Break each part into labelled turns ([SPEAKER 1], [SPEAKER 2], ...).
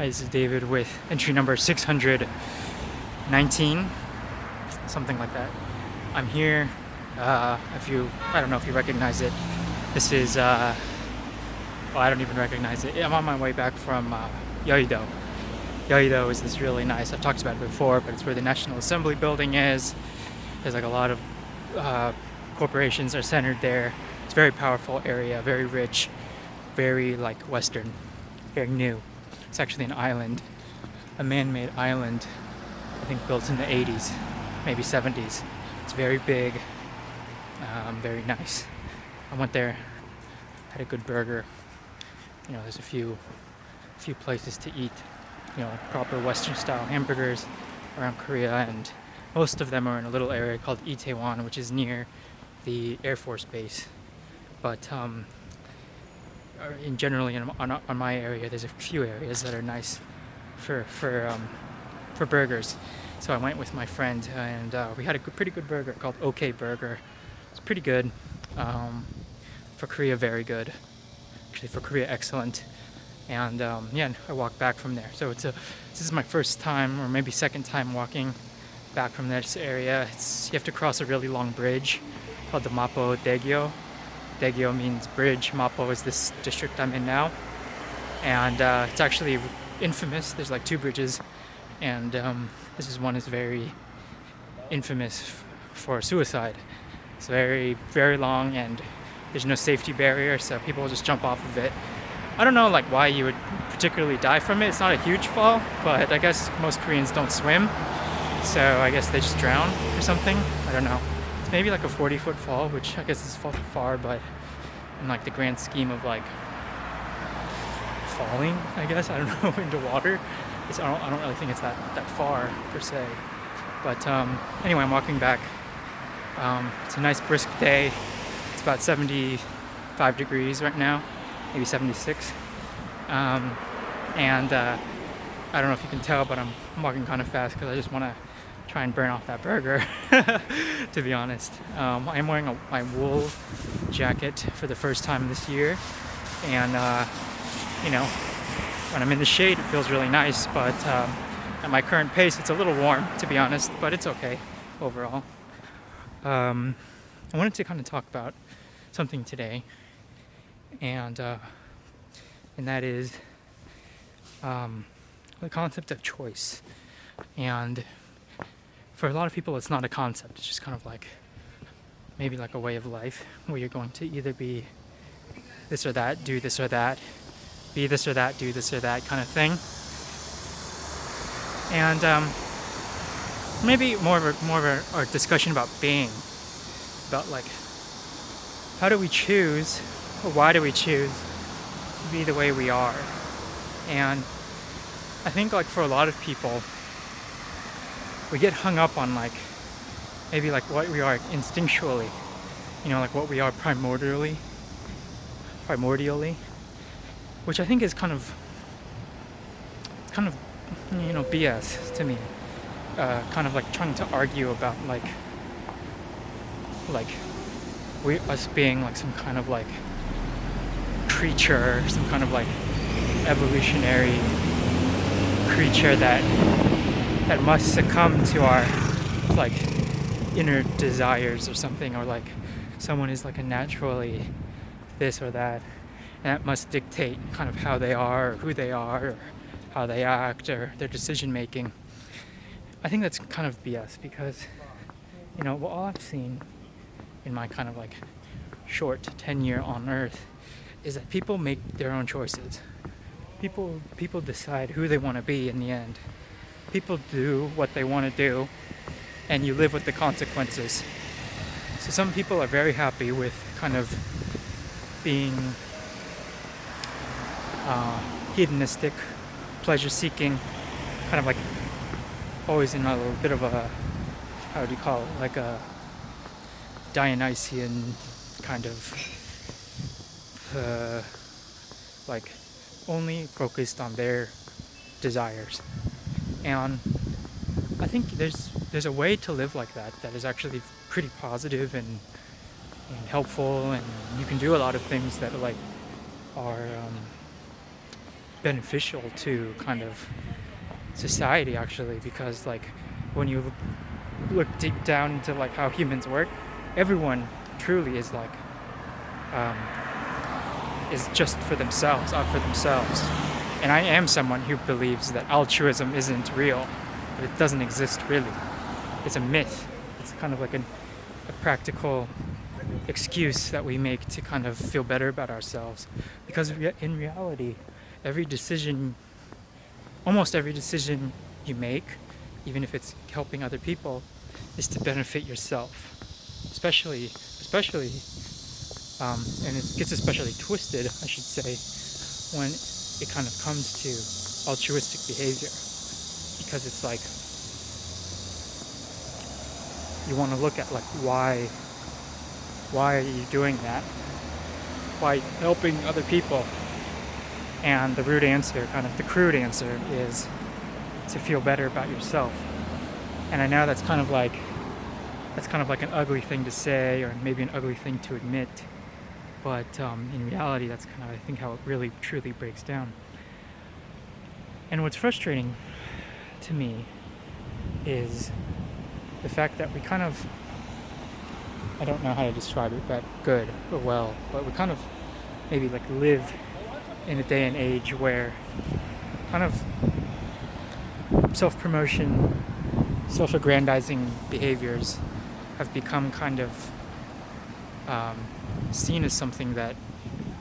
[SPEAKER 1] Hi, this is David with entry number 619, something like that. I'm here. I don't know if you recognize it. This is, well, I don't even recognize it. I'm on my way back from Yeouido. Yeouido is this really nice, I've talked about it before, but it's where the National Assembly building is. There's like a lot of corporations are centered there. It's a very powerful area, very rich, very like Western, very new. It's actually an island, a man-made island, I think built in the 80s, maybe 70s. It's very big, very nice. I went there, had a good burger. You know, there's a few places to eat, you know, proper Western style hamburgers around Korea, and most of them are in a little area called Itaewon, which is near the Air Force Base. But generally on my area, there's a few areas that are nice for burgers. So I went with my friend, and we had a pretty good burger called OK Burger. It's pretty good. For Korea, very good. Actually, for Korea, excellent. And yeah, I walked back from there. So this is my first time, or maybe second time walking back from this area. You have to cross a really long bridge called the Mapo Daegyo. Daegyo means bridge. Mapo is this district I'm in now, and it's actually infamous. There's like two bridges, and this one is very infamous for suicide. It's very, very long, and there's no safety barrier, so people will just jump off of it. I don't know like why you would particularly die from it. It's not a huge fall, but I guess most Koreans don't swim, so I guess they just drown or something. I don't know. It's maybe like a 40-foot fall, which I guess is far, but in like the grand scheme of like falling, I guess, I don't know, into water, I don't really think it's that far per se. But anyway, I'm walking back. It's a nice brisk day. It's about 75 degrees right now, maybe 76. And I don't know if you can tell, but I'm walking kind of fast because I just want to try and burn off that burger, to be honest. I'm wearing my wool jacket for the first time this year, and you know, when I'm in the shade it feels really nice, but at my current pace it's a little warm, to be honest, but it's okay overall. I wanted to kind of talk about something today, and that is the concept of choice. And for a lot of people, it's not a concept. It's just kind of like maybe like a way of life where you're going to either be this or that, do this or that, be this or that, do this or that kind of thing. And maybe more of a discussion about being, about like how do we choose, or why do we choose to be the way we are. And I think like for a lot of people, we get hung up on like maybe like what we are instinctually, you know, like what we are primordially, which I think is kind of you know, BS to me. Kind of like trying to argue about like us being like some kind of like creature, some kind of like evolutionary creature that must succumb to our like inner desires or something, or like someone is like a naturally this or that, and that must dictate kind of how they are, or who they are, or how they act, or their decision making. I think that's kind of BS, because you know, all I've seen in my kind of like short tenure on Earth is that people make their own choices. People decide who they want to be in the end. People do what they want to do, and you live with the consequences. So some people are very happy with kind of being hedonistic, pleasure-seeking, kind of like always in a little bit of a, how do you call it, like a Dionysian kind of like only focused on their desires. And I think there's a way to live like that is actually pretty positive and helpful, and you can do a lot of things that like are beneficial to kind of society, actually, because like when you look deep down into like how humans work, everyone truly is like is just for themselves, out for themselves. And I am someone who believes that altruism isn't real, that it doesn't exist really. It's a myth. It's kind of like a practical excuse that we make to kind of feel better about ourselves. Because in reality, almost every decision you make, even if it's helping other people, is to benefit yourself. Especially, and it gets especially twisted, I should say, when it kind of comes to altruistic behavior. Because it's like, you want to look at like why are you doing that? Why helping other people? And the crude answer is to feel better about yourself. And I know that's kind of like an ugly thing to say, or maybe an ugly thing to admit, but in reality, that's kind of, I think, how it really truly breaks down. And what's frustrating to me is the fact that we kind of, I don't know how to describe it, but good or well, but we kind of maybe like live in a day and age where kind of self-promotion, self-aggrandizing behaviors have become kind of seen as something that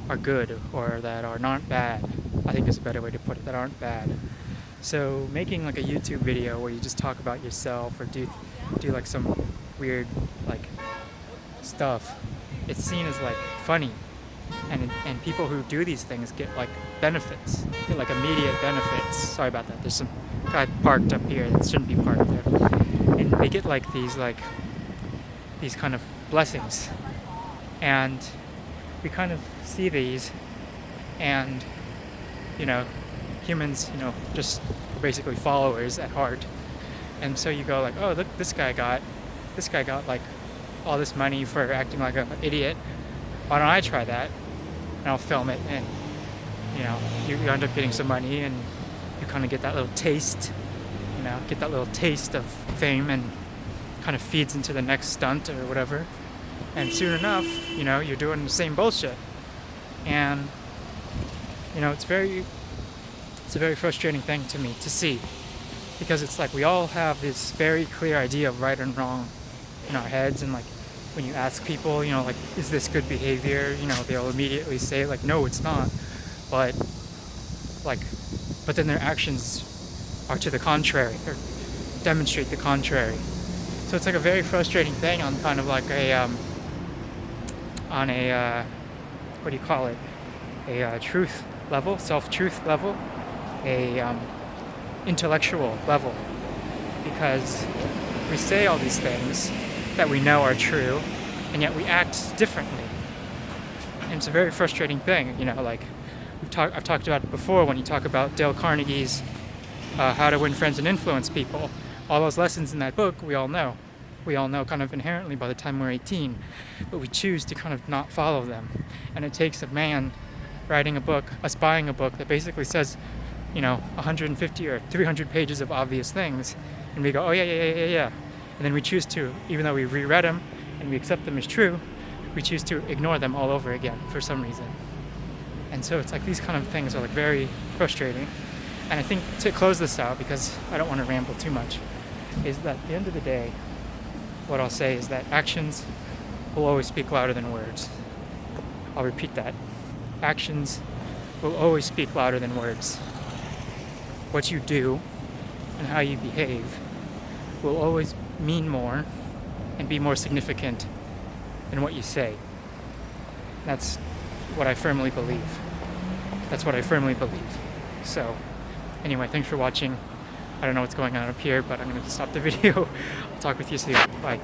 [SPEAKER 1] are good or that are not bad. I think is a better way to put it, that aren't bad. So making like a YouTube video where you just talk about yourself or do like some weird like stuff, it's seen as like funny, and people who do these things get like benefits, get like immediate benefits. Sorry about that, there's some guy parked up here that shouldn't be parked there, and they get like these kind of blessings, and we kind of see these, and humans just basically followers at heart. And so you go like, oh, look, this guy got like all this money for acting like an idiot. Why don't I try that? And I'll film it, and you end up getting some money, and you kind of get that little taste, of fame, and kind of feeds into the next stunt or whatever. And soon enough, you're doing the same bullshit. And it's a very frustrating thing to me to see, because it's like we all have this very clear idea of right and wrong in our heads, and like when you ask people, like, is this good behavior, they'll immediately say like, no, it's not, but then their actions are to the contrary or demonstrate the contrary. So it's like a very frustrating thing on kind of like a what do you call it, a truth level, self-truth level, a intellectual level, because we say all these things that we know are true, and yet we act differently. And it's a very frustrating thing, like I've talked about it before when you talk about Dale Carnegie's How to Win Friends and Influence People. All those lessons in that book we all know kind of inherently by the time we're 18, but we choose to kind of not follow them. And it takes a man writing a book, us buying a book that basically says 150 or 300 pages of obvious things, and we go, oh yeah, and then we choose to, even though we reread them and we accept them as true, we choose to ignore them all over again for some reason. And so it's like these kind of things are like very frustrating. And I think to close this out, because I don't want to ramble too much, is that at the end of the day, what I'll say is that actions will always speak louder than words. I'll repeat that. Actions will always speak louder than words. What you do and how you behave will always mean more and be more significant than what you say. That's what I firmly believe. So, anyway, thanks for watching. I don't know what's going on up here, but I'm going to stop the video. I'll talk with you soon. Bye.